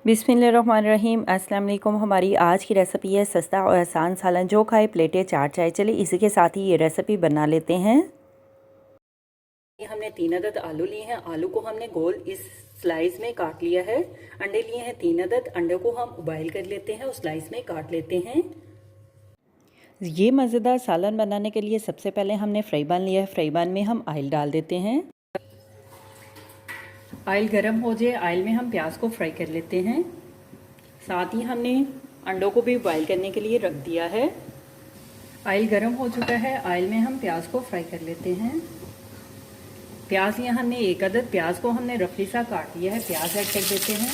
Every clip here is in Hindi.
बिस्मिल्लाहिर्रहमानिर्रहीम। अस्सलाम वालेकुम। हमारी आज की रेसिपी है सस्ता और आसान सालन। जो खाए प्लेटें चार चाय। चले इसी के साथ ही ये रेसिपी बना लेते हैं। ये हमने 3 अदद आलू लिए हैं। आलू को हमने गोल इस स्लाइस में काट लिया है। अंडे लिए हैं 3 अदद। अंडे को हम उबाइल कर लेते हैं और स्लाइस में काट लेते हैं। ये मज़ेदार सालन बनाने के लिए सबसे पहले हमने फ्राई पैन लिया है। फ्राई पैन में हम ऑयल डाल देते हैं। ऑयल गर्म हो जाए, ऑयल में हम प्याज को फ्राई कर लेते हैं। साथ ही हमने अंडों को भी बॉईल करने के लिए रख दिया है। ऑयल गर्म हो चुका है, ऑयल में हम प्याज को फ्राई कर लेते हैं। प्याज यहाँ हमने 1 अदद प्याज को हमने रफली सा काट लिया है। प्याज ऐड कर देते हैं।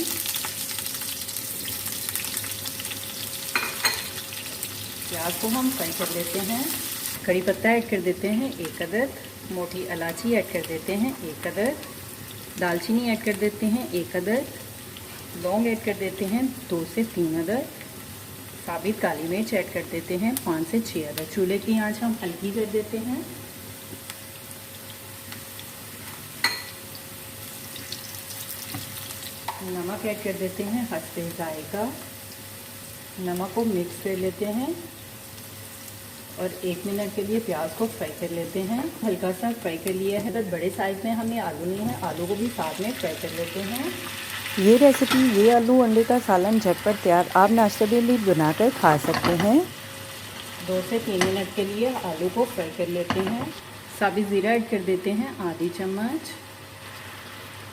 प्याज को हम फ्राई कर लेते हैं। कड़ी पत्ता ऐड कर देते हैं 1 अदद। मोटी इलायची ऐड कर देते हैं 1 अदद। दालचीनी ऐड कर देते हैं 1 अदद। लौंग ऐड कर देते हैं 2 से 3 अदद। साबित काली मिर्च ऐड कर देते हैं 5 से 6 अदद। चूल्हे की आंच हम हल्की कर देते हैं। नमक ऐड कर देते हैं हस्बे जायका। नमक को मिक्स कर लेते हैं और 1 मिनट के लिए प्याज को फ्राई कर लेते हैं। हल्का सा फ्राई कर लिया है। तो बड़े साइज़ में हमने आलू लिए हैं, आलू को भी साथ में फ्राई कर लेते हैं। ये रेसिपी, ये आलू अंडे का सालन झटपट तैयार। आप नाश्ते के लिए बनाकर खा सकते हैं। 2 से 3 मिनट के लिए आलू को फ्राई कर लेते हैं। साबित ज़ीरा ऐड कर देते हैं आधी चम्मच।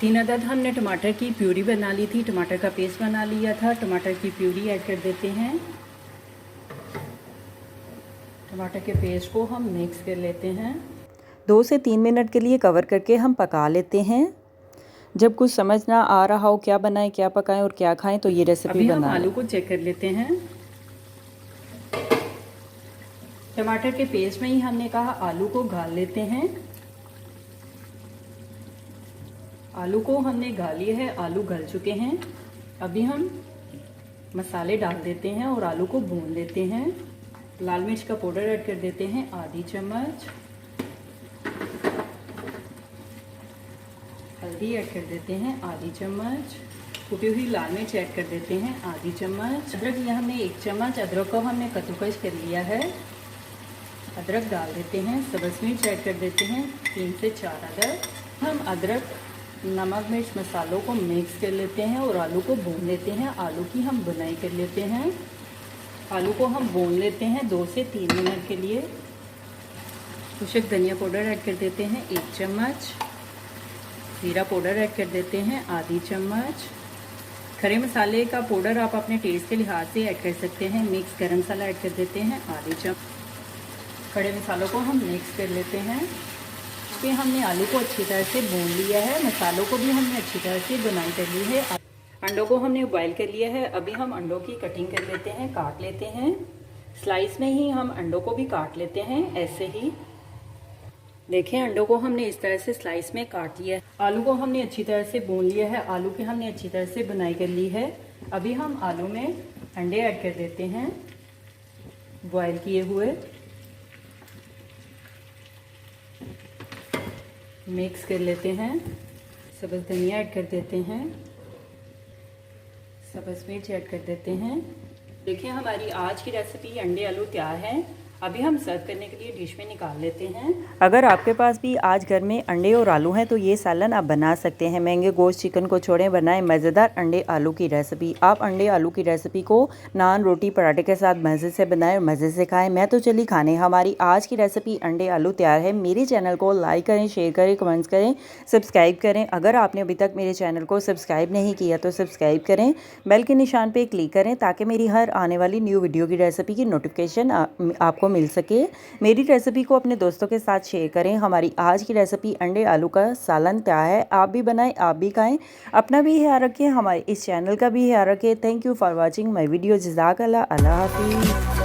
3 अदद हमने टमाटर की प्यूरी बना ली थी, टमाटर का पेस्ट बना लिया था। टमाटर की प्यूरी ऐड कर देते हैं। टमाटर के पेस्ट को हम मिक्स कर लेते हैं। 2 से 3 मिनट के लिए कवर करके हम पका लेते हैं। जब कुछ समझ ना आ रहा हो क्या बनाएं, क्या पकाएं और क्या खाएं, तो ये रेसिपी बना। हम आलू को चेक कर लेते हैं। टमाटर के पेस्ट में ही हमने कहा आलू को गाल लेते हैं। आलू को हमने गाल लिया है, आलू गल चुके हैं। अभी हम मसाले डाल देते हैं और आलू को भून लेते हैं। लाल मिर्च का पाउडर ऐड कर देते हैं आधी चम्मच। हल्दी ऐड कर देते हैं आधी चम्मच। कुटी हुई लाल मिर्च ऐड कर देते हैं आधी चम्मच। अदरक यहाँ हमने 1 चम्मच अदरक को हमने कद्दूकस कर लिया है। अदरक डाल देते हैं। सब्ज़ मिर्च ऐड कर देते हैं 3 से 4 अदद। हम अदरक, नमक, मिर्च, मसालों को मिक्स कर लेते हैं और आलू को भून लेते हैं। आलू की हम बुनाई कर लेते हैं। आलू को हम भून लेते हैं 2 से 3 मिनट के लिए। खुशक धनिया पाउडर ऐड कर देते हैं 1 चम्मच। ज़ीरा पाउडर ऐड कर देते हैं आधी चम्मच। खड़े मसाले का पाउडर आप अपने टेस्ट के लिहाज से ऐड कर सकते हैं। मिक्स गरम मसाला ऐड कर देते हैं आधी चम्मच। खड़े मसालों को हम मिक्स कर लेते हैं। फिर हमने आलू को अच्छी तरह से भून लिया है। मसालों को भी हमने अच्छी तरह से बुनाई कर ली है। अंडों को हमने बॉईल कर लिया है। अभी हम अंडों की कटिंग कर लेते हैं, काट लेते हैं। स्लाइस में ही हम अंडों को भी काट लेते हैं। ऐसे ही देखें, अंडों को हमने इस तरह से स्लाइस में काट लिया है। आलू को हमने अच्छी तरह से भून लिया है। आलू की हमने अच्छी तरह से बुनाई कर ली है। अभी हम आलू में अंडे ऐड कर देते हैं बॉईल किए हुए। मिक्स कर लेते हैं। सब्ज़ धनिया ऐड कर देते हैं। सब्ज़ मिर्च ऐड कर देते हैं। देखिए, हमारी आज की रेसिपी अंडे आलू तैयार है। अभी हम सर्व करने के लिए डिश में निकाल लेते हैं। अगर आपके पास भी आज घर में अंडे और आलू हैं तो ये सालन आप बना सकते हैं। महंगे गोश्त चिकन को छोड़ें, बनाएं मज़ेदार अंडे आलू की रेसिपी। आप अंडे आलू की रेसिपी को नान, रोटी, पराठे के साथ मज़े से बनाएं और मज़े से खाएं। मैं तो चली खाने। हमारी आज की रेसिपी अंडे आलू तैयार है। मेरे चैनल को लाइक करें, शेयर करें, कमेंट्स करें, सब्सक्राइब करें। अगर आपने अभी तक मेरे चैनल को सब्सक्राइब नहीं किया तो सब्सक्राइब करें। बेल के निशान पर क्लिक करें ताकि मेरी हर आने वाली न्यू वीडियो की रेसिपी की नोटिफिकेशन आपको मिल सके। मेरी रेसिपी को अपने दोस्तों के साथ शेयर करें। हमारी आज की रेसिपी अंडे आलू का सालन तैयार है। आप भी बनाएं, आप भी खाएं। अपना भी ख्याल रखें, हमारे इस चैनल का भी ख्याल रखें। Thank you for watching my video. जज़ाकल्लाह। अल्लाह हाफिज़।